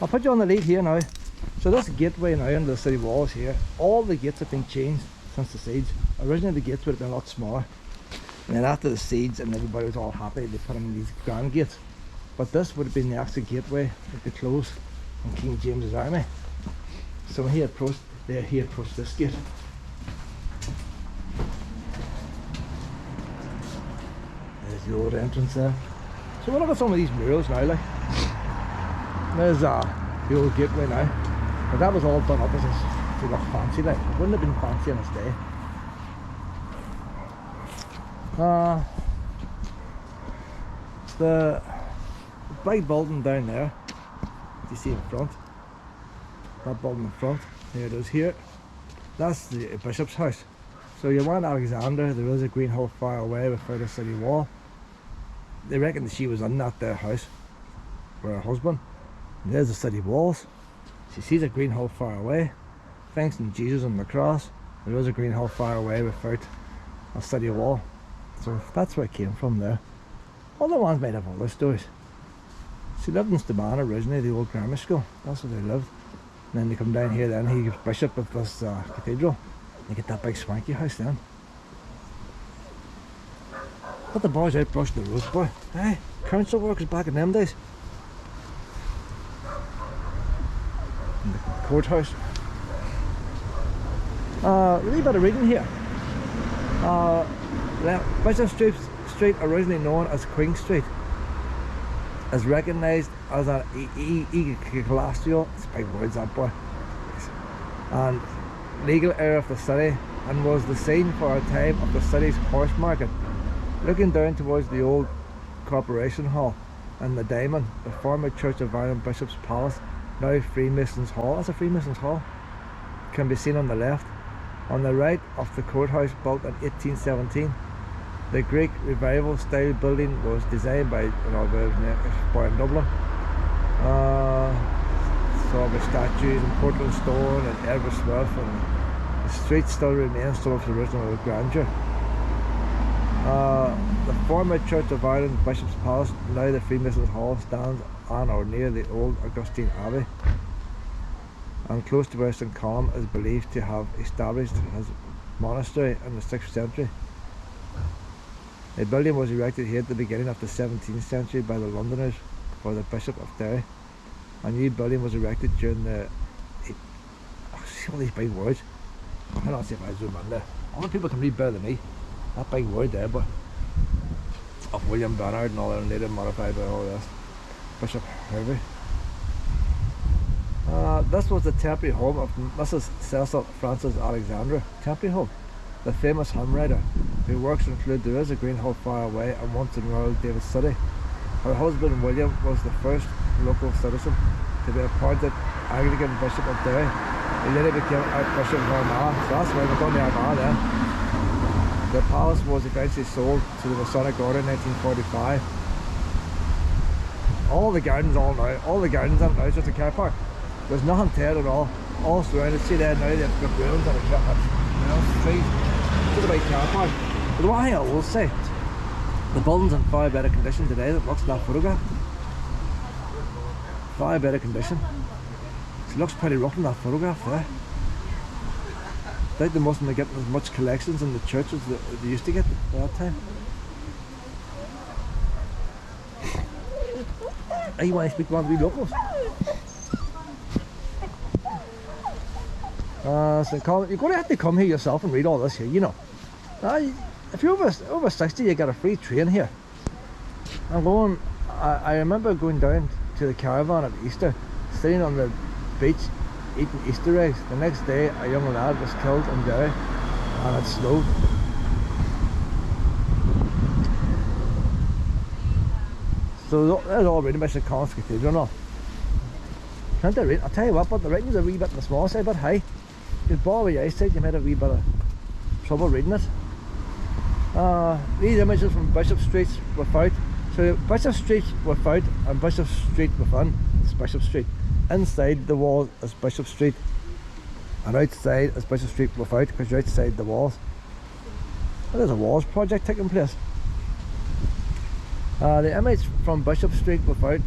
I'll put you on the lead here now. So this gateway now into the city walls here, all the gates have been changed since the siege. Originally the gates would have been a lot smaller. And then after the siege and everybody was all happy, they put in these grand gates. But this would have been the actual gateway that they closed in King James's army. So when he approached there, he approached this gate. There's the old entrance there. So we'll look at some of these murals now, like. There's the old gateway now. But that was all done up as to look fancy, like. It wouldn't have been fancy on its day. The big building down there, you see in front, that building in front, there it is here, that's the bishop's house. So you want Alexander, there is a green hill far away without a city wall. They reckon that she was in that their house with her husband. And there's the city walls. She sees a green hill far away, thanks to Jesus on the cross. There is a green hill far away without a city wall. So that's where it came from there. Other ones might have other stories. She lived in Staban originally, the old grammar school. That's where they lived. And then they come down here then, he was bishop of this cathedral. They get that big swanky house then. Let the boys out brush the roads, boy. Hey, council workers back in them days. And the courthouse. A wee bit of reading here. Bishop Street, originally known as Queen Street, is recognised as an ecclesiastical, it's big words that boy, and legal area of the city, and was the scene for a time of the city's horse market. Looking down towards the old Corporation Hall and the Diamond, the former Church of Ireland Bishop's Palace, now Freemasons Hall, that's a Freemasons Hall, can be seen on the left. On the right of the courthouse, built in 1817, the Greek Revival style building was designed by boy in Dublin. So with statues in Portland stone and Edward Smith, and the street still remains some of the original grandeur. The former Church of Ireland Bishop's Palace, now the Freemasons Hall, stands on or near the old Augustine Abbey, and close to where St. Column is believed to have established his monastery in the 6th century. A building was erected here at the beginning of the 17th century by the Londoners for the Bishop of Derry. A new building was erected during the... see all these big words. I don't see if I zoom in there. Other people can read better than me. That big word there, but of William Bernard and all that, later modified by all this. Bishop Hervey. This was the temporary home of Mrs. Cecil Frances Alexandra, temporary home. The famous hymn writer. Her works include There Is a Green Hill Far Away and Once in Royal David City. Her husband William was the first local citizen to be appointed Anglican Bishop of Derry. He later became Archbishop of Armagh, so that's why we're going to Armagh then. The palace was eventually sold to the Masonic Order in 1945. All the gardens in it now, it's just a car park. There's nothing to it at all surrounded. See there now, they've got ruins and trees. Just a big car park. But the one thing I will say, the building's in far better condition today than it looks in that photograph. Far better condition. It looks pretty rough in that photograph there. I think they mustn't have getting as much collections in the church as they used to get at that time. Hey, you want to speak to one of the locals? St. Colin, you're going to have to come here yourself and read all this here, you know. If you're over 60, you get a free train here. I remember going down to the caravan at Easter, sitting on the beach, eating Easter eggs. The next day, a young lad was killed in Derry, and it snowed. So there's all reading about St. Colin's Cathedral now. Can't I read? I'll tell you what, but the writing's a wee bit on the small side, but hey, you'd bother with your eyesight, you might have a wee bit of trouble reading it. These images from Bishop Street without. So Bishop Street without and Bishop Street within is Bishop Street. Inside the wall is Bishop Street, and outside is Bishop Street without, because you're outside the walls. Well, there's a walls project taking place. The image from Bishop Street without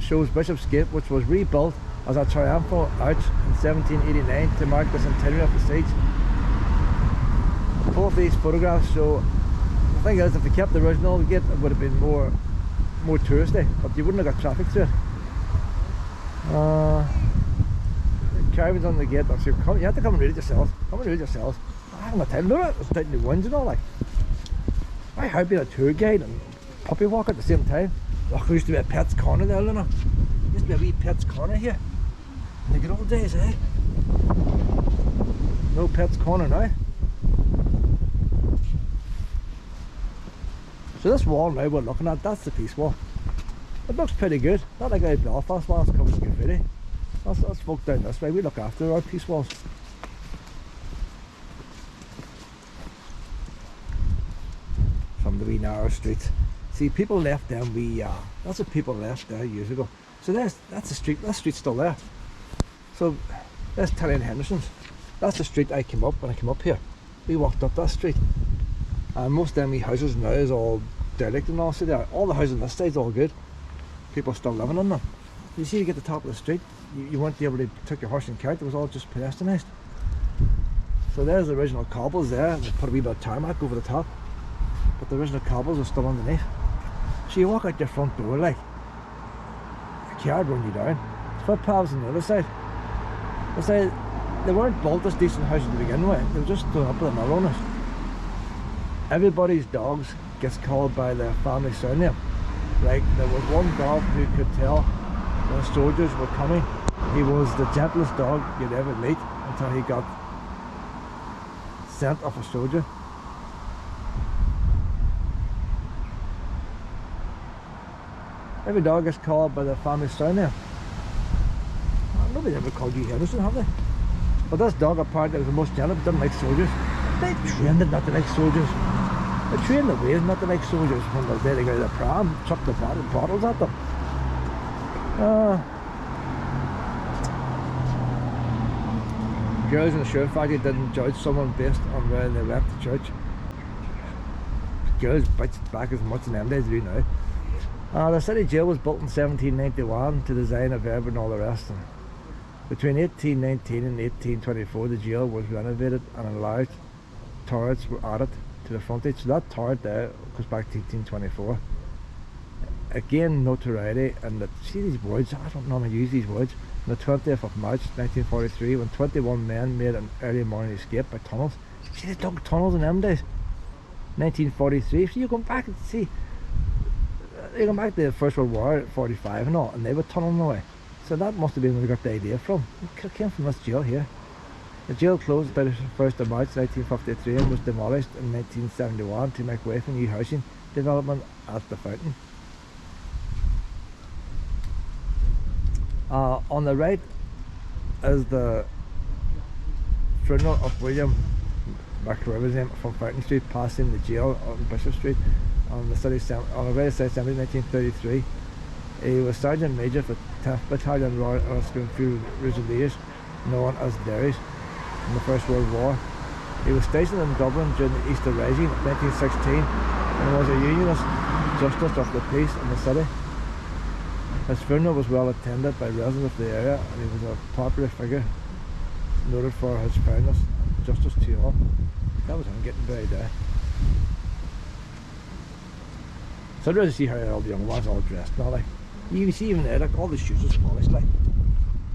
shows Bishop's Gate, which was rebuilt as a triumphal arch in 1789 to mark the centenary of the siege. Both of these photographs show, the thing is, if they kept the original gate, it would have been more touristy, but you wouldn't have got traffic through it. Carvings on the gate, you have to come and read it yourself. Come and read it yourself. I haven't got time. Look at it, it's down in the winds and all like. I had been a tour guide and puppy walker at the same time. Oh, there used to be a pet's corner there, Luna. There used to be a wee pet's corner here. In the good old days, eh? No pet's corner now. So this wall now we're looking at, that's the peace wall. It looks pretty good. Not like a Belfast wall, it's covered in graffiti. Let's folk down this way, we look after our peace walls. From the wee narrow streets. See, people left them that's what people left there years ago. So that's the street, that street's still there. So that's Derry and Henderson's. That's the street I came up when I came up here. We walked up that street. And most of them wee houses now is all derelict and all, so there. All the houses on this side's all good. People still living in them. You see, to get to the top of the street, you weren't able to take your horse and cart, it was all just pedestrianised. So there's the original cobbles there, they put a wee bit of tarmac over the top. But the original cobbles are still underneath. So you walk out your front door like, a car would run you down. Footpaths on the other side. They weren't built as decent houses to begin with, they were just thrown up with the mill owners. Everybody's dogs gets called by their family surname. Like, there was one dog who could tell when soldiers were coming. He was the gentlest dog you'd ever meet until he got sent off a soldier. Every dog gets called by their family surname. Nobody ever called you Henderson, have they? But this dog apparently was the most gentle, but didn't like soldiers. They trained it not to like soldiers. They trained the ways not to like soldiers. When they were there, they got the pram, chucked the bottles at them. Girls in the shirt factory didn't judge someone based on where they went to church. Girls bitched back as much in them days as they do now. The city jail was built in 1791 to design of urban and all the rest. And between 1819 and 1824 the jail was renovated and large turrets were added to the frontage. So that turret there goes back to 1824. Again, notoriety, and see these words, I don't normally use these words. On the 20th of March 1943, when 21 men made an early morning escape by tunnels. See, they dug tunnels in them days. 1943, so you go back and see, you go back to the First World War at 45 and all, and they were tunneling away. So that must have been where they got the idea from. It came from this jail here. The jail closed by the 1st of March 1953 and was demolished in 1971 to make way for new housing development at the fountain. On the right is the funeral of William McRiver's name from Fountain Street, passing the jail on Bishop Street on the right side, 1933. He was Sergeant Major for 10th Battalion Royal Field Fusiliers, known as Derry, in the First World War. He was stationed in Dublin during the Easter Rising of 1916 and was a Unionist Justice of the Peace in the city. His funeral was well attended by residents of the area, and he was a popular figure, noted for his fairness and justice to all. That was him getting buried there. So I'd rather see how all the young ones all dressed now, like. You can see even there, like, all the shoes are polished, like.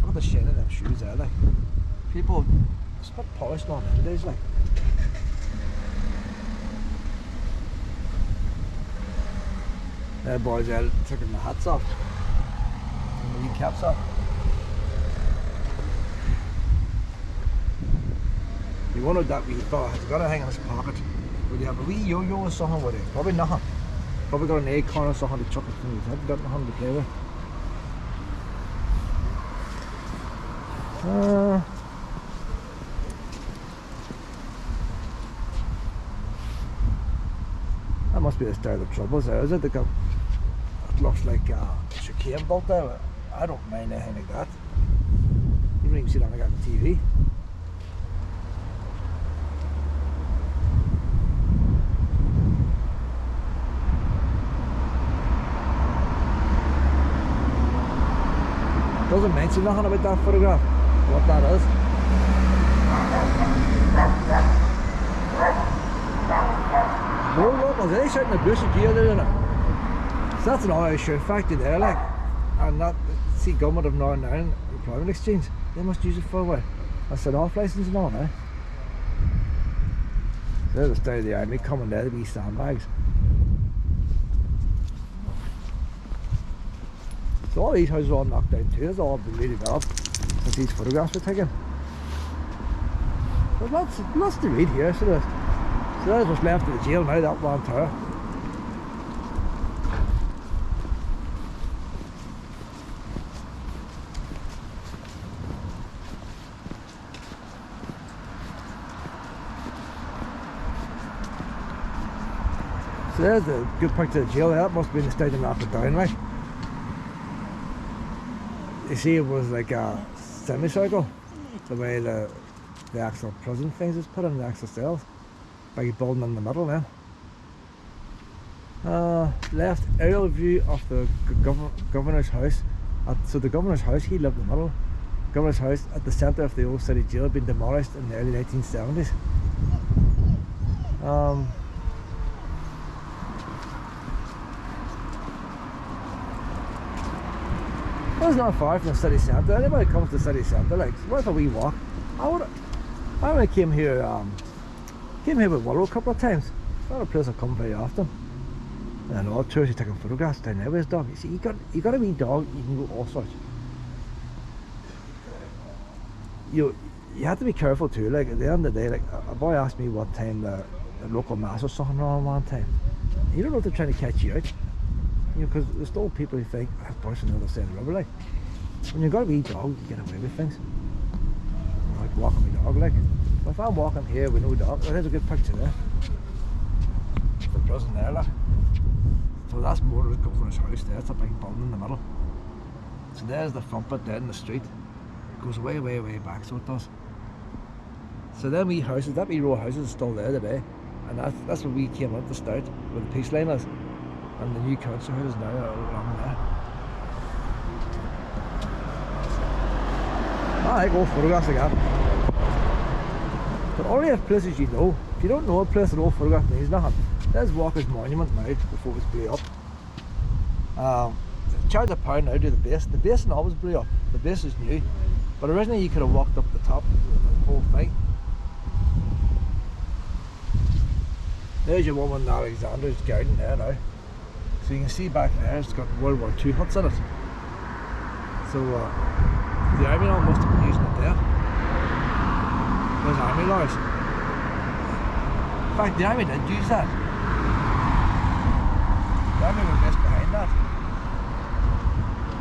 Look at the shine of them shoes there, like. People, it's not polished now nowadays, like. There boys there taking the hats off. And the wee caps off. You wonder that wee fella has got to hang in his pocket. Would he have a wee yo-yo or something with it? Probably nothing. Probably got an acorn or something to chuck it from his head. Got nothing to play with. That must be the start of troubles there, is it? It looks like a chicane built there. I don't mind anything like that. You don't even see that like on TV. Doesn't doesn't mention nothing about that photograph, what that is. More locals, they shouting the bush of jail there, isn't it? So that's another issue factor there, like. And that, see, government of Northern Ireland Employment Exchange, they must use it for a while. That's an off licence and all, eh? So there's the start of the army coming there to be sandbags. So all these houses are all knocked down too, it's all been redeveloped since these photographs were taken. There's lots to read here, so there's what's left of the jail now, that one tower. So there's the good picture of the jail. That must have been the state of knocked it down, like. You see, it was like a semicircle, the way the actual prison things is put in, the actual cells. Big building in the middle then. Left aerial view of the governor's house. So the governor's house, he lived in the middle. Governor's house at the centre of the old city jail had been demolished in the early 1970s. It's not far from the city centre. Anybody comes to the city centre, like, it's worth a wee walk. I came here with Willow a couple of times. It's not a place I come very often. And all tourists taking photographs down there with his dog. You see, you got a wee dog, you can go all sorts. You have to be careful too. Like at the end of the day, like a boy asked me what time the local mass was something wrong one time. You don't know if they're trying to catch you out. You know, because there's still people who think I'm pushing the other side of the river. Like when you've got a wee dog, you get away with things. Like walking my dog, like. But if I'm walking here with no dog, well, there's a good picture there. The prison there, like. So that's more of the governor's house there. It's a big building in the middle. So there's the front bit there in the street. It goes way, way, way back, so it does. So them wee houses, that wee row of houses is still there today. And that's where we came up to start, where the peace line is. And the new council house is now along there. I like old photographs like that. But only if places you know. If you don't know a place, an old photograph means nothing. There's Walker's Monument now, before it was blew up. Charge £1 now to do the base. The basin always blew up. The base is new. But originally you could have walked up the top of the whole thing. There's your woman in Alexander's garden there now. So you can see back there, it's got World War II huts in it. So the army now must have been using it there. There's army lorries. In fact, the army did use that. The army were just behind that.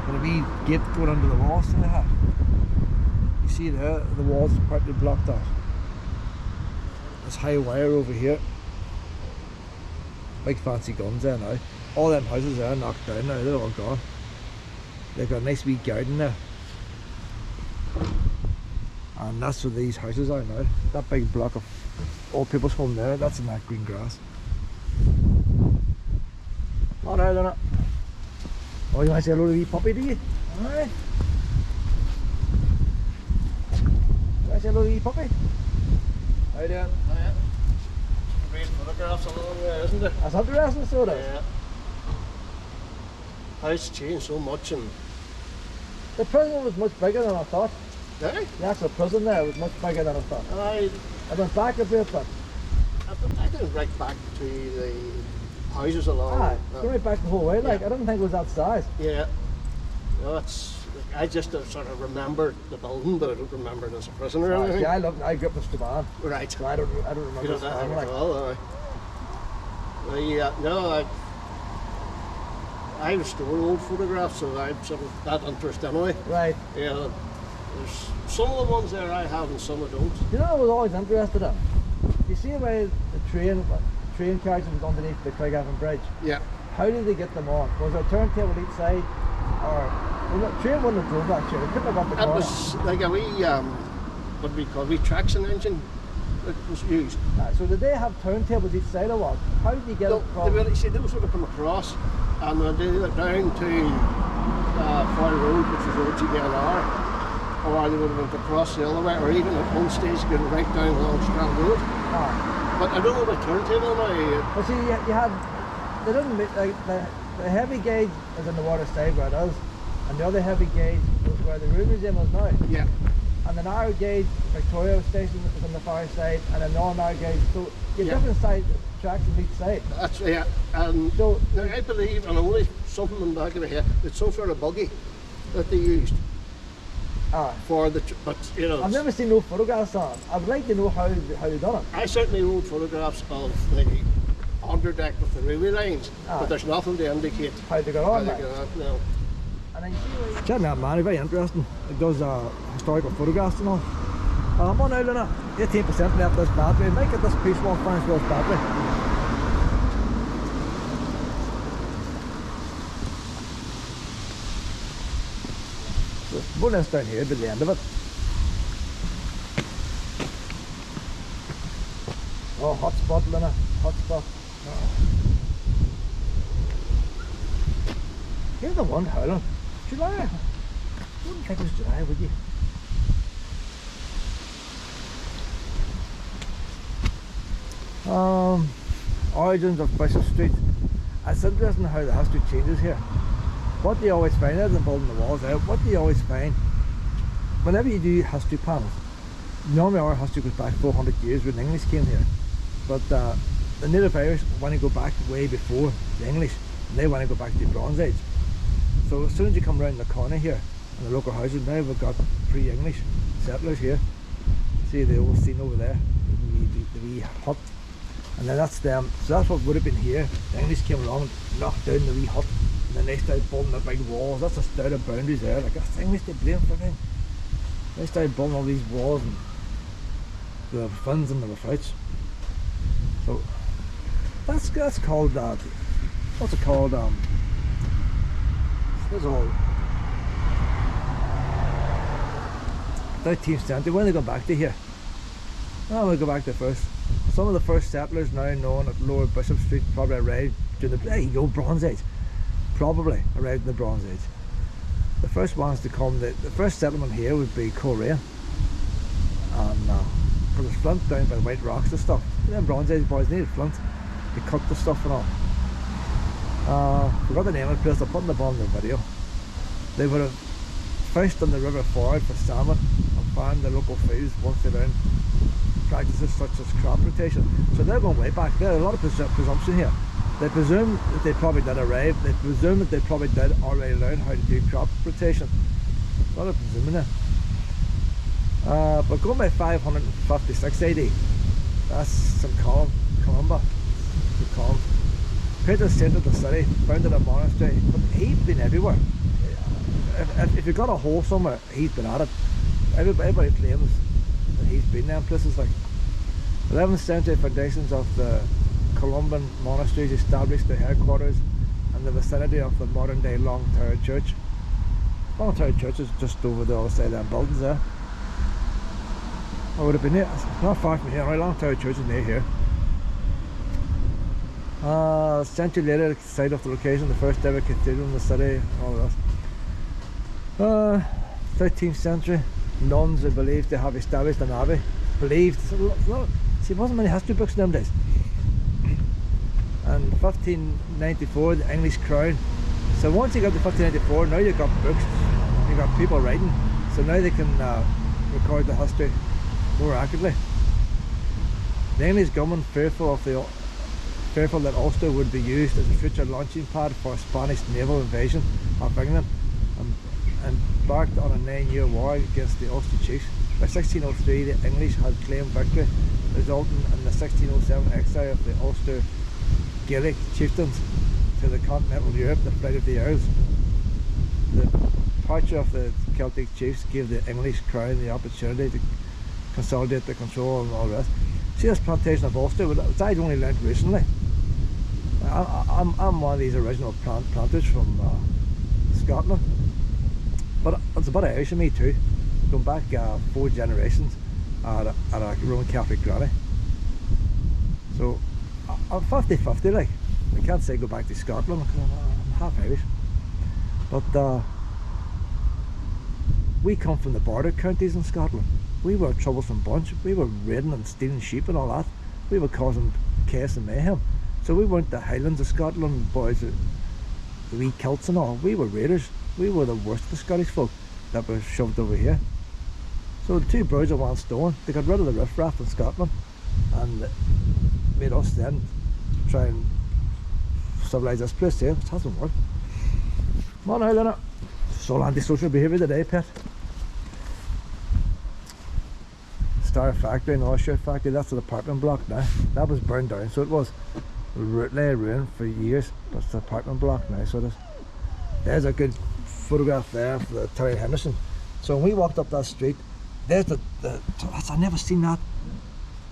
With a wee gate going under the walls that they had. You see there, the walls are partly blocked off. There's high wire over here. Big fancy guns there now. All them houses there are knocked down now, they're all gone. They've got a nice wee garden there. And that's where these houses are now. That big block of old people's home there, that's in that green grass. Alright, then. Oh, you want to say hello to the wee puppy, do you? Alright. You want to say hello to the wee puppy? How you doing? Oh, yeah. Great photographs along there, isn't it? That's interesting, so it is. Yeah. House changed so much, and the prison was much bigger than I thought. Derry? The actual prison there was much bigger than I thought. I went back a bit, but I didn't right back to the houses along. Right back the whole way. Like I didn't think it was that size. Yeah. No, I just sort of remembered the building, but I don't remember it as a prison or anything. Yeah, I grew up in Strabane. Right. So I don't remember. You don't know like. At all, no, I restore old photographs, so I'm sort of that interest anyway. Right. Yeah. There's some of the ones there I have and some I don't. You know what I was always interested in? You see where the train carriages was underneath the Craigavon Bridge? Yeah. How did they get them on? Was there a turntable each side? Or the train wouldn't have drove that shit. It couldn't have got the car. It was like a wee, what do we call it, wee traction engine. that was used. So did they have turntables each side or what? How did you get No, it they from? really, see, those would have come across, and they went down to Far Road, which is road GDLR, or they would have went across the other way, or even at one stage going right down along Strand Road. But I don't know about turntable now. Well, see, you had, they didn't make, like, the heavy gauge is on the water side where it is, and the other heavy gauge was where the Room Museum is now. Yeah. And the narrow gauge, Victoria Station is on the far side, and a non-narrow gauge, so you have Yeah. different side tracks on each side. That's yeah. And So, now I believe, and only something in the back of my head, it's some sort of buggy that they used for the. But you know, I've never seen no photographs on it. I would like to know how they done it. I certainly own photographs of the underdeck with the railway lines, but there's nothing to indicate How they got how on, they like. got on. No. And then you see where chatting that man, he's very interesting. He does historical photographs and all. I'm on now, Luna. 18% left this battery. Might get this piece one fine worth battery. So, bonus down here, but the end of it. Oh, hot spot, Luna. Hot spot. Here's the one, Howland. July. Wouldn't think it was July, would you? Origins of Bishop Street. It's interesting how the history changes here. What do you always find, other than building the walls out, what do you always find? Whenever you do history panels, normally our history goes back 400 years when the English came here. But the native Irish want to go back way before the English, and they want to go back to the Bronze Age. So as soon as you come around the corner here, in the local houses, now we've got pre-English settlers here. See the old scene over there, the wee hut. And then that's them, so that's what would have been here. The English came along, knocked down the wee hut, and then they started building the big walls. That's the start of boundaries there. Like, that's the English they blame for everything. They started building all these walls, and the funds and the without. So that's called what's it called? It's all 13th century. When they go back to here? Oh, we go back to first. Some of the first settlers now known at Lower Bishop Street probably arrived during the, there you go, Bronze Age. Probably arrived in the Bronze Age. The first ones to come, the first settlement here would be Korea. And for the flint down by the White Rocks and stuff. Them Bronze Age boys needed flint. They cut the stuff and all. Forgot the name of the place, I'll put in the bottom of the video. They would have fished on the river forward for salmon and farmed the local fields once they learned practices such as crop rotation. So they're going way back. There's a lot of presumption here. They presume that they probably did arrive. They presume that they probably did already learn how to do crop rotation. A lot of presuming there. But going by 556 AD, that's St. Columba. St. Columba. Peter centred the city, founded a monastery, but he's been everywhere. If you've got a hole somewhere, he's been at it. Everybody claims that he's been there in places like 11th century foundations of the Columban monasteries established their headquarters in the vicinity of the modern day Long Tower Church. Long Tower Church is just over the other side of them buildings there. I would have been here, it's not far from here, right? Long Tower Church is near here. A century later, the site of the location, the first ever cathedral in the city, all of that. 13th century, nuns are believed to have established an abbey. Believed, see, there wasn't many history books in them days. And 1594, the English crown. So once you got to 1594, now you've got books, you've got people writing, so now they can record the history more accurately. The English government, fearful that Ulster would be used as a future launching pad for a Spanish naval invasion of England, and embarked on a 9-year war against the Ulster chiefs. By 1603, the English had claimed victory, resulting in the 1607 exile of the Ulster Gaelic chieftains to the continental Europe, the flight of the Earls. The departure of the Celtic chiefs gave the English crown the opportunity to consolidate the control and all the rest. See, this plantation of Ulster, which I'd only learned recently. I'm one of these original planters from Scotland, but it's a bit Irish in me too, going back 4 generations at a Roman Catholic granny. So I'm 50-50, like. I can't say go back to Scotland because I'm half Irish. But we come from the border counties in Scotland. We were a troublesome bunch. We were raiding and stealing sheep and all that. We were causing chaos and mayhem. So we weren't the Highlands of Scotland boys, the wee Celts and all. We were raiders. We were the worst of the Scottish folk that were shoved over here. So the two birds of one stone, they got rid of the riffraff in Scotland and made us then try and civilise this place here. It hasn't worked. Come on now, Leonard. It's all antisocial behaviour today, pet. Star Factory and Austell Factory, that's an apartment block now. That was burned down, so it was lay ruined for years. That's the apartment block now, so there's a good photograph there for the town of Henderson. So when we walked up that street, there's the I've never seen that.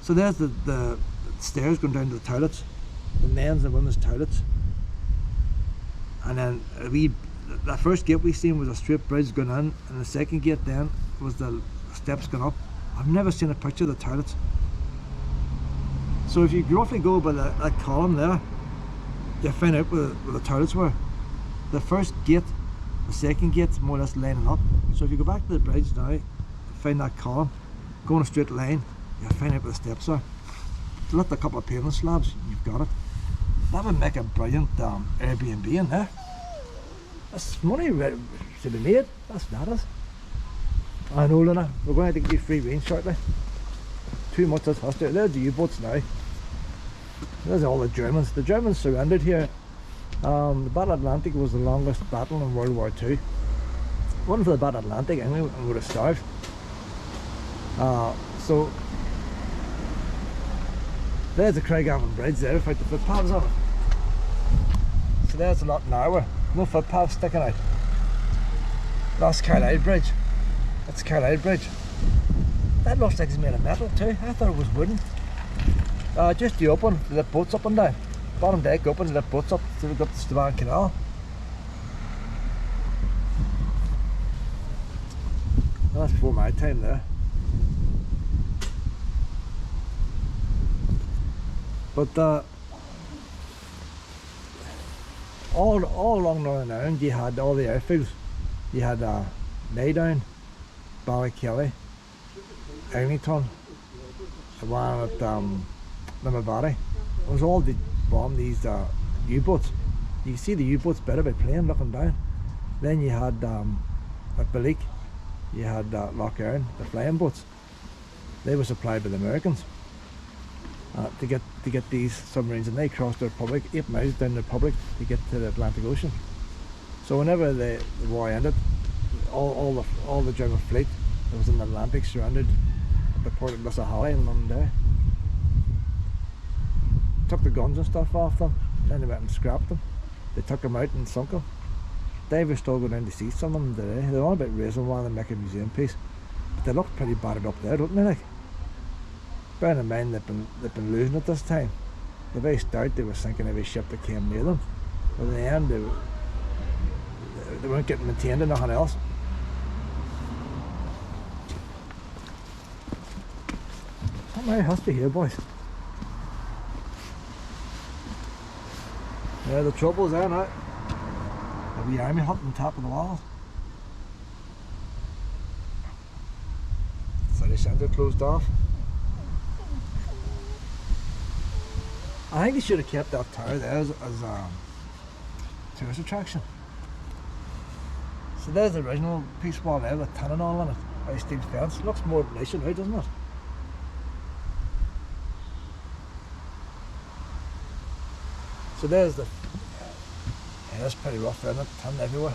So there's the stairs going down to the toilets, the men's and women's toilets. And then the first gate we seen was a straight bridge going in, and the second gate then was the steps going up. I've never seen a picture of the toilets. So if you roughly go by that column there, you find out where the toilets were. The first gate, the second gate's more or less lining up. So if you go back to the bridge now, find that column, go in a straight line, you'll find out where the steps are. Lift a couple of pavement slabs, you've got it. That would make a brilliant Airbnb in there. That's money to be made. That's what that is. I know, Luna. We're going to have to give you free range shortly. Too much is hostile. There's the U-boats now. There's all the Germans. The Germans surrendered here. The Battle of Atlantic was the longest battle in World War II. If it wasn't for the Battle of Atlantic, England would have starved. So there's the Craigavon Bridge there without the footpaths on it. So there's a lot narrower. No footpaths sticking out. That's Carlisle Bridge. That's Carlisle Bridge. That looks like it's made of metal too. I thought it was wooden. Just the open, they lift boats up and down. Bottom deck open, they lift boats up to go up the Stavan Canal. That's before my time there. But all along Northern Ireland you had all the airfields. You had Maydown, Ballykelly, Eglinton, the one at Limavady. It was all to bomb these U-boats. You can see the U-boats better by plane looking down. Then you had at Ballyke, you had Lough Erne, the flying boats. They were supplied by the Americans to get these submarines, and they crossed the Republic 8 miles down the Republic to get to the Atlantic Ocean. So whenever the war ended, all the German fleet that was in the Atlantic surrendered at the port of Lissahalli in Londonderry. Took the guns and stuff off them, then they went and scrapped them. They took them out and sunk them. Divers still go down to see some of them today. They're on about raising one and make a museum piece, but they look pretty battered up there, don't they? Like, bearing in mind they've been losing at this time. The very start they were sinking every ship that came near them, but in the end they weren't getting maintained and nothing else. Not very husky here, boys. Yeah, the trouble's there now. A wee army hut on top of the walls. City centre closed off. I think they should have kept that tower there as a tourist attraction. So there's the original piece wall there with tin and all on it. High steel fence. Looks more nicer now, doesn't it? So there's the... Yeah, that's pretty rough, isn't it? Tin everywhere.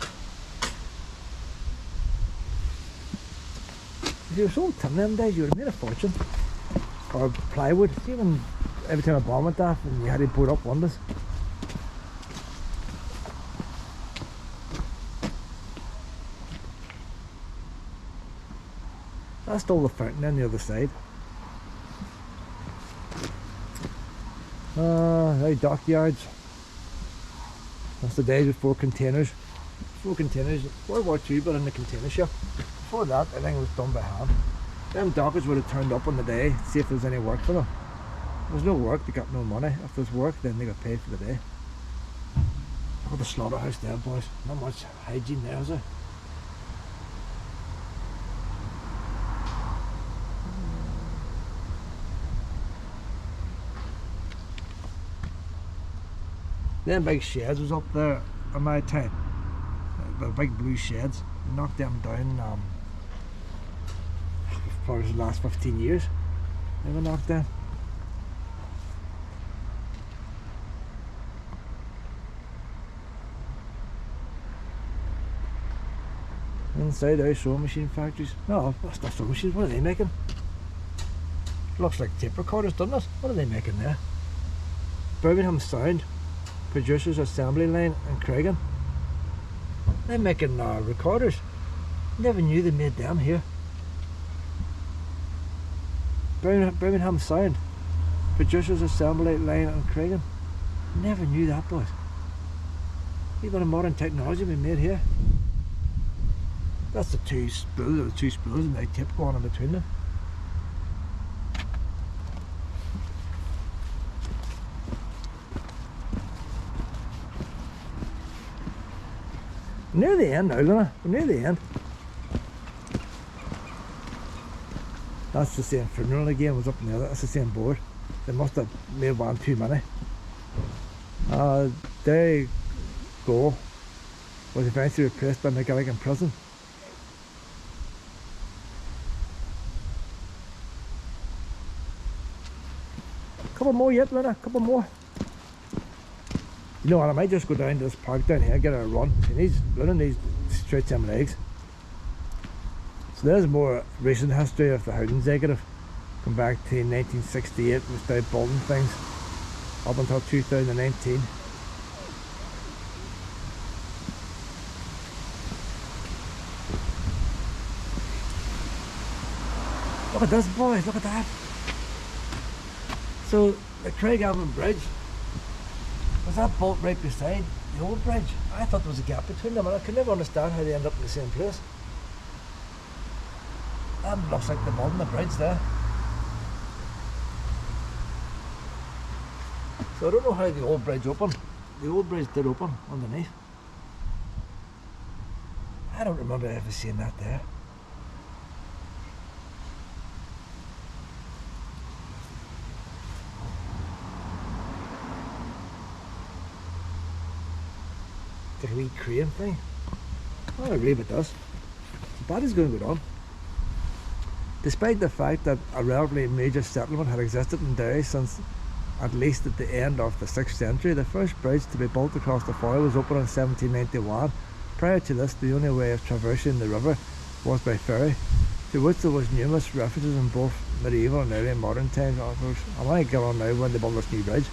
If you were sold tin them days, you would have made a fortune. Or plywood. Even every time a bomb went off and you had to board up windows. That's still the fountain on the other side. Now dockyards. That's the days before containers. World War II, but in the container ship. Before that, everything was done by hand. Them dockers would have turned up on the day to see if there was any work for them. There's no work, they got no money. If there's work, then they got paid for the day. Look at the slaughterhouse there, boys. Not much hygiene there, is there? Them big sheds was up there in my time. The big blue sheds. They knocked them down for the last 15 years. They were knocked down. Inside out sewing machine factories. No, that's not sewing machines. What are they making? Looks like tape recorders, doesn't it? What are they making there? Birmingham Sound Producers Assembly Line in Craigan. They're making recorders. Never knew they made them here. Birmingham Sound Producers Assembly Line in Craigan. Never knew that, boys. Even a modern technology being made here. That's the two spools and the tip going in between them. Near the end now, Luna. We're near the end. That's the same funeral again, was up in there. That's the same board. They must have made one too many. Derry Go was eventually replaced by McGilligan Prison. Couple more yet, Luna, couple more. You know what, I might just go down to this park down here and get a run. Luna needs to stretch them legs. So there's more recent history of the housing executive. Come back to 1968 without building things up until 2019. Look at this, boys, look at that. So the Craigavon Bridge, was that built right beside the old bridge? I thought there was a gap between them and I could never understand how they end up in the same place. That looks like they're building the bridge there. So I don't know how the old bridge opened. The old bridge did open underneath. I don't remember ever seeing that there. The wee crane thing. Oh, I believe it does. The body's going to go on. Despite the fact that a relatively major settlement had existed in Derry since at least at the end of the 6th century, the first bridge to be built across the Foyle was opened in 1791. Prior to this, the only way of traversing the river was by ferry, to which there was numerous references in both medieval and early modern times. I want to get on now when they built this new bridge.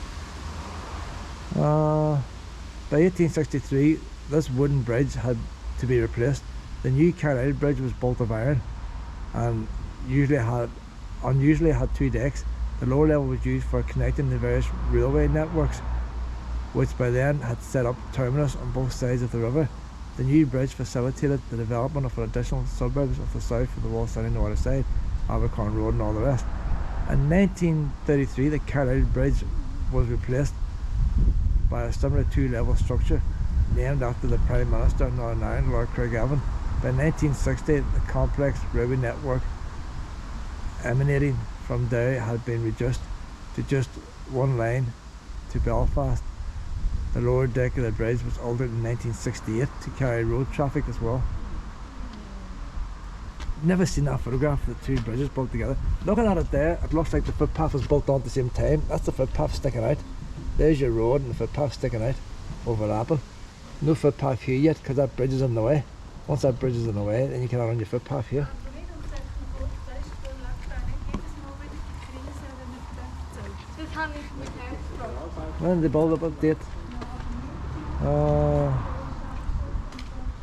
By 1863, this wooden bridge had to be replaced. The new Carlisle Bridge was built of iron and unusually had two decks. The lower level was used for connecting the various railway networks, which by then had set up terminus on both sides of the river. The new bridge facilitated the development of additional suburbs of the south of the Walsall and North side, Abercorn Road and all the rest. In 1933, the Carlisle Bridge was replaced by a similar two-level structure named after the Prime Minister of Northern Ireland, Lord Craigavon. By 1960, the complex railway network emanating from Derry had been reduced to just one line to Belfast. The lower deck of the bridge was altered in 1968 to carry road traffic as well. Never seen that photograph of the two bridges built together. Looking at it there, it looks like the footpath was built on at the same time. That's the footpath sticking out. There's your road and the footpath sticking out, overlapping. No footpath here yet because that bridge is in the way. Once that bridge is in the way, then you can run your footpath here. When did they build up date?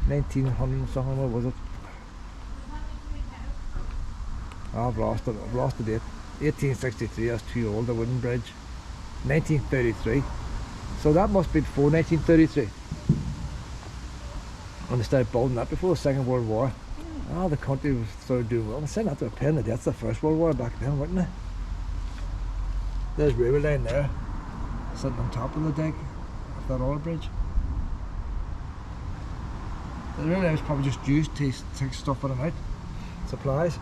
1900 something, what was it? Oh, I've lost the date. 1863, that's too old, the wooden bridge. 1933. So that must be before 1933. When they started building that, before the Second World War. Oh, the country was sort of doing well. I'm saying that to a pen, that's the First World War back then, wasn't it? There's railway line there, sitting on top of the deck of that other bridge. The railway line was probably just used to take stuff in and out, supplies.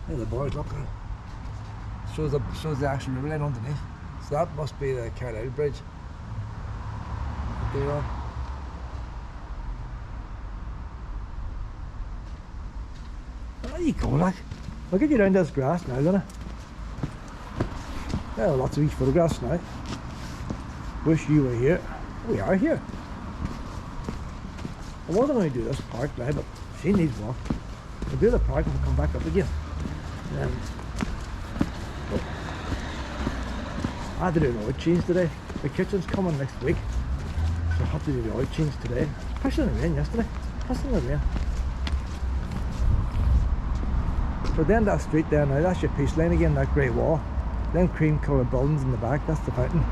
There the boys, look. Shows the actual railway line underneath. So that must be the Carlisle Bridge that they're on. There you go, like. I'll get you down to this grass now, gonna. There are lots of wee photographs now. Wish you were here. We are here. I wasn't going to do this park now, but she needs walk. We'll do the park and we'll come back up again. I had to do an oil change today. The kitchen's coming next week, so I have to do the oil change today. It's pissing the rain yesterday. Pissing the rain. So then that street there now, that's your peace line again, that grey wall. Them cream coloured buildings in the back, that's the fountain.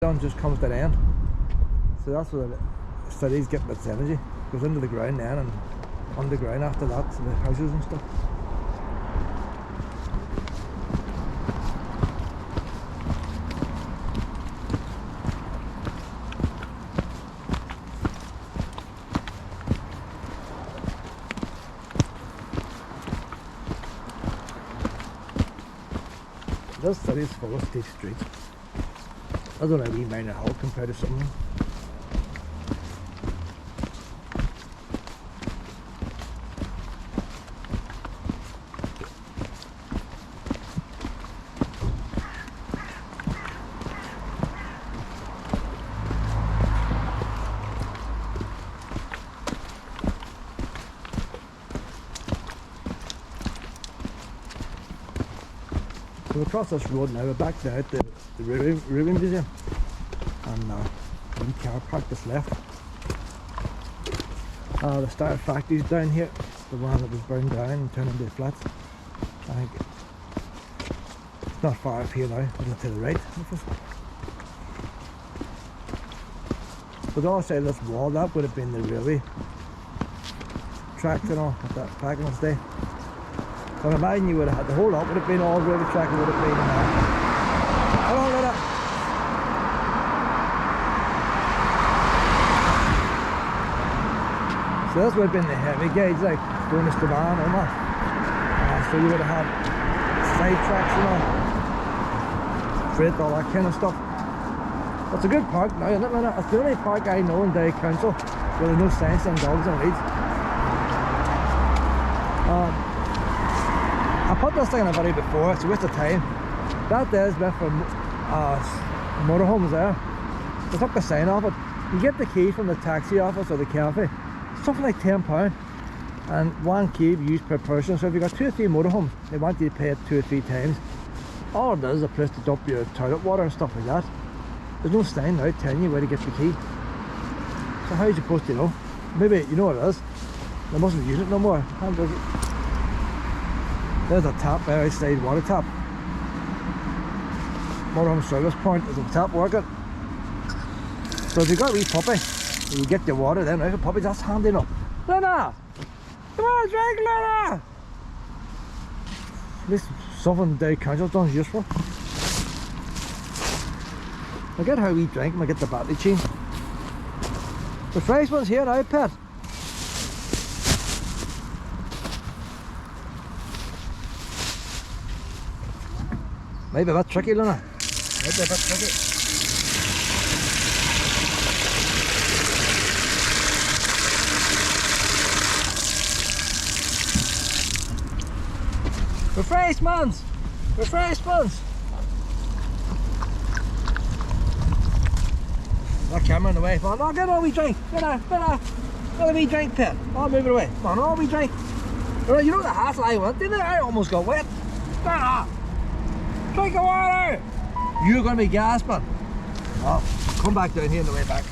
Sun just comes to the end. So that's where the city's getting its energy. Goes into the ground then and underground after that to the houses and stuff. This city is full of steep streets. I don't know, we minor hill compared to something. So across this road now, we're back now at the Ruin Museum, and the car park that's left. The Star Factory's down here, the one that was burned down and turned into flats. I think it's not far up here now, but to the right of us. But the other side of this wall, that would have been the railway tracks and all at that back in its day. So I imagine you would have had the whole lot would have been all railway track, it would have been hold on, let it. So this would have been the heavy gauge, like going to Strabane almost. So you would have had side tracks and all, freight, all that kind of stuff. It's a good park now, isn't it? It's the only park I know in Derry Council where there's no signs on dogs and weeds. I put this thing in a video before, it's a waste of time. That there is meant for motorhomes there. They took the sign off it. You get the key from the taxi office or the cafe, something like £10, and 1 key used per person. So if you've got 2 or 3 motorhomes, they want you to pay it 2 or 3 times. All it is a place to dump your toilet water and stuff like that. There's no sign now telling you where to get the key. So how are you supposed to know? Maybe you know what it is. They mustn't use it no more. How does it? There's a tap there outside, water tap. Motorhome service point, is the tap working? So if you've got a wee puppy, you get your water then, right? For puppies, that's handy enough. Luna! Come on, drink, Luna! At least something Derry Council done is useful. I get how we drink and I get the battery chain. The fresh one's here now, pet. Maybe a bit tricky, Luna. Maybe a bit tricky. Refreshments! Refreshments! That camera in the way. Come on, get all we drink. Get a wee drink, pet. I'll move it away. Come on, all we drink. You know the hassle I went, didn't I? I almost got wet. Drink of water! You're going to be gasping. Oh, come back down here on the way back.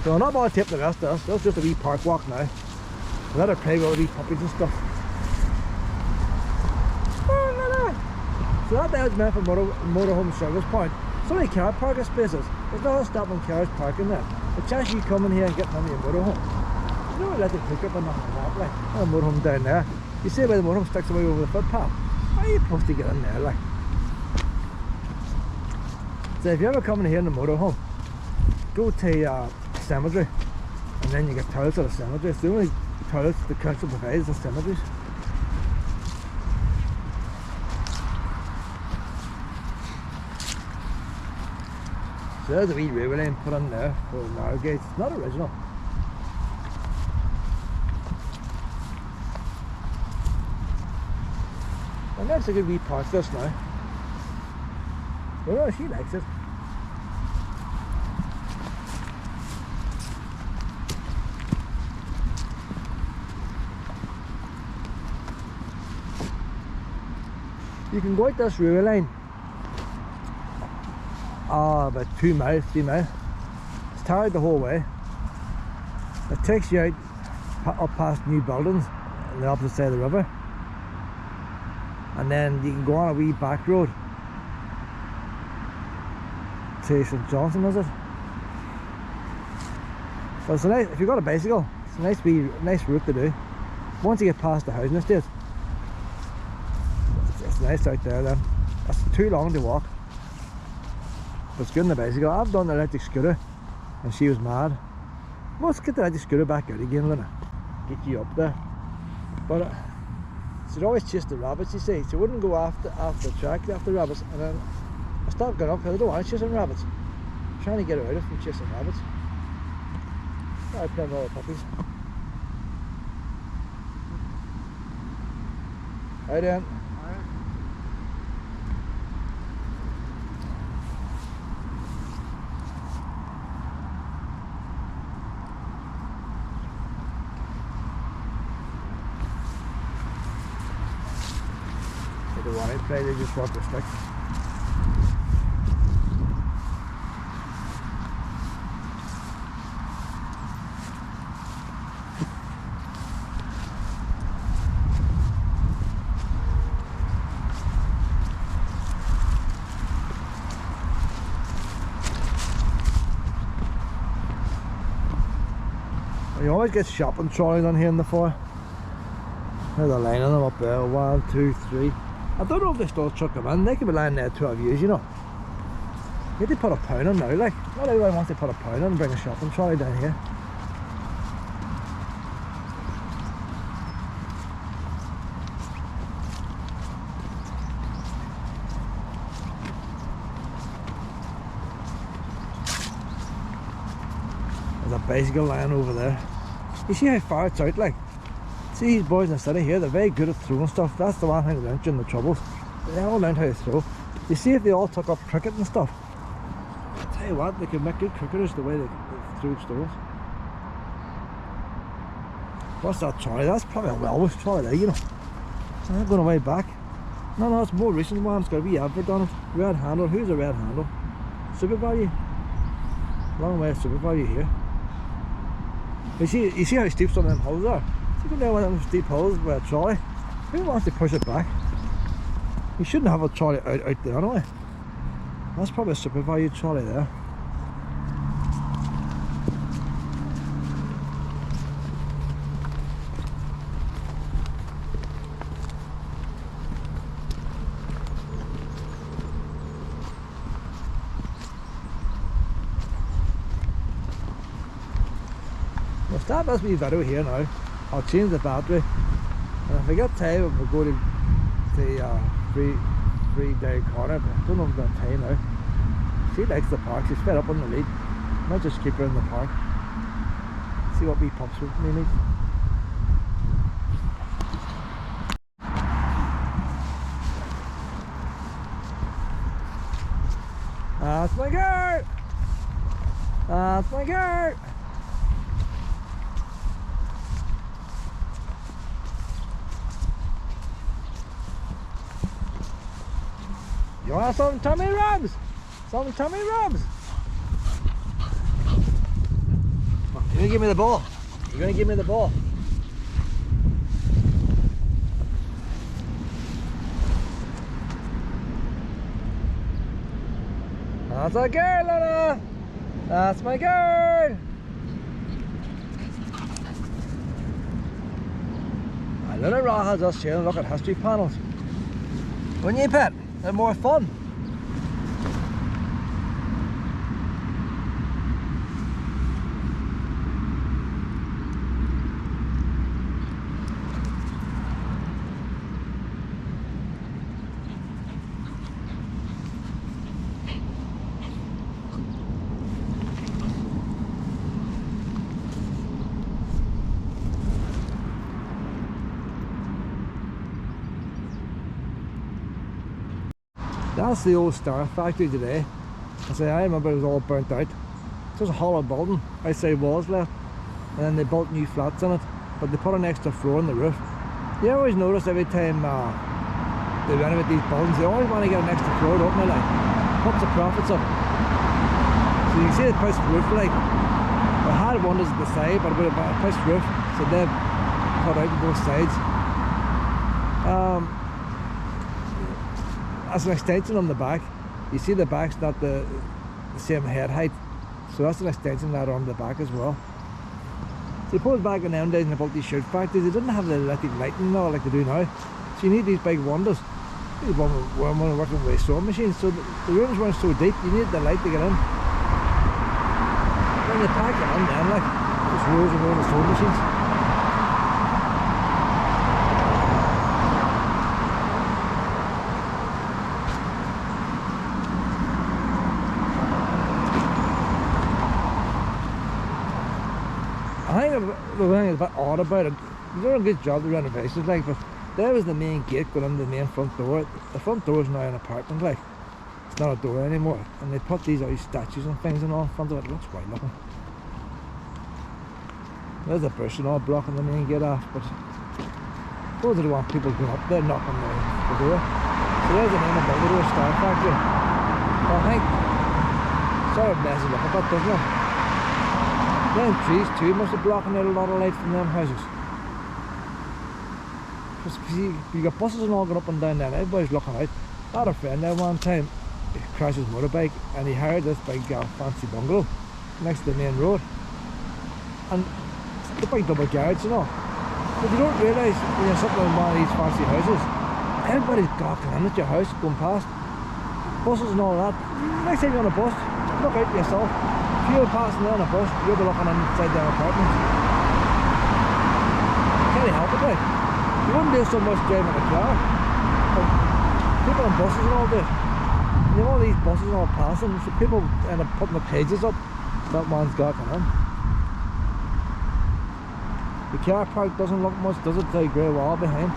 So I'm not going to tip the rest of us. That's just a wee park walk now. Let her play with all these puppies and stuff. So that there is meant for motorhome service point. So many car parking spaces. There's not stopping cars parking there. The chance you come in here and getting on your motorhome. You don't let them pick up or nothing like that. Like, a motorhome down there. You see where the motorhome sticks away over the footpath. How are you supposed to get in there, like? So if you're ever coming here in the motorhome, go to cemetery, and then you get toilets at the cemetery. It's the only toilets the council provides are cemeteries. So there's a wee railway line put in there for the narrow gauge. It's not original. And that's a good wee park this now. Well, she likes it. You can go out this railway line about 2 miles, 3 miles. It's tarred the whole way. It takes you out up past new buildings on the opposite side of the river. And then you can go on a wee back road to St Johnson, is it? But it's a nice, if you've got a bicycle, it's a nice route to do. Once you get past the housing estate, it's nice out there then. It's too long to walk. But it's good on the bicycle. I've done the electric scooter and she was mad. Well, let's get the electric scooter back out again, Lena. Get you up there. But she'd always chase the rabbits, you see. She wouldn't go after the track, after rabbits. And then I stopped going up because I don't want to chase rabbits. I'm trying to get her out of from chasing rabbits. I play with all the puppies. How you doing? They don't want to play, they just walk the stick. You always get shopping trolleys on here in the fire. There's a line of them up there, 1, 2, 3. I don't know if they still chuck them in. They could be lying there 12 years, you know. You need to put a pound on now, like. Not everyone wants to put a pound on and bring a shopping trolley down here. There's a bicycle line over there. You see how far it's out, like? See these boys in the city here, they're very good at throwing stuff. That's the one thing they learned during the troubles. They all learned how to throw. You see if they all took up cricket and stuff. I tell you what, they could make good cricketers the way they threw stones. What's that trolley? That's probably a Welsh trolley there, you know. It's not going away back. No, it's a more recent one. It's got a wee advert on it. Red handle. Who's a red handle? Super value. Long way of super value here. You see how steep some of them holes are? You go down one of them steep holes with a trolley. Who wants to push it back? You shouldn't have a trolley out there anyway. That's probably a super value trolley there. We'll start this wee video here now. I'll change the battery, and if I get time we'll go to free Derry corner, but I don't know if I've got time now. She likes the park, she's fed up on the lead. Might just keep her in the park. See what wee pups we need. That's my girl! That's my girl! You want some tummy rubs? Some tummy rubs? You're gonna give me the ball. You're gonna give me the ball. That's a girl, Lana. That's my girl. A little raw has us here and look at history panels. Wouldn't you, Pet? They're more fun. That's the old Star factory today. I remember it was all burnt out. It's just a hollow building, outside walls left, and then they built new flats on it, but they put an extra floor in the roof. You always notice every time they renovate these buildings, they always want to get an extra floor, don't they? Like, puts the profits up. So you can see the pushed roof, like, they had one at the side, but a pushed roof, so they've cut out on both sides. As an extension on the back, you see the back's not the the same head height. So that's an extension ladder on the back as well. So you put back in them days in the multi-shirt factories, they didn't have the electric lighting and all like they do now. So you need these big windows. These one working with sewing machines, so the rooms weren't so deep, you needed the light to get in. When you pack it in then, like, just rows and rows of sewing machines. I think the thing is a bit odd about it, they've done a good job of the renovations, like, but there was the main gate going into the main front door. The front door is now an apartment, like, it's not a door anymore, and they put these out statues and things and all in front of it. It looks quite lovely. There's a bush and all blocking the main gate off, but I suppose they don't want people going up there knocking the door. So there's the name of the door, Star Factory. Well, I think sort of messes up a bit, doesn't it? Them trees too must be blocking out a lot of light from them houses. You got buses and all going up and down there, everybody's looking out. I had a friend there one time, he crashed his motorbike and he hired this big fancy bungalow next to the main road. And it's a big double garage and all. But you don't realise when you're sitting in one of these fancy houses, everybody's gawking in at your house going past. Buses and all that. Next time you're on a bus, look out yourself. If you're passing on a bus, you'll be looking inside their apartments. Can't help it, like. You wouldn't do so much driving a car, but people on buses and all do. And you have all these buses and all passing, so people end up putting the pages up that one's gawking in. The car park doesn't look much, does it? The grey wall behind.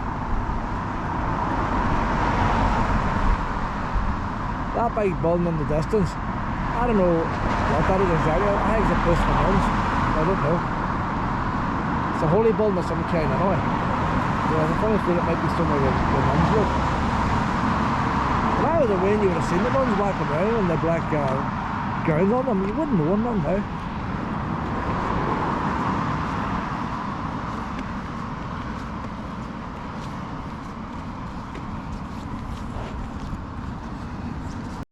That big building in the distance, I don't know what that is exactly. I think it's a place for nuns. I don't know. It's a holy building of some kind anyway. Yeah, I funny feeling it might be somewhere where the nuns live. When I was away and you would have seen the nuns walking around with their black gowns on them, you wouldn't know them now.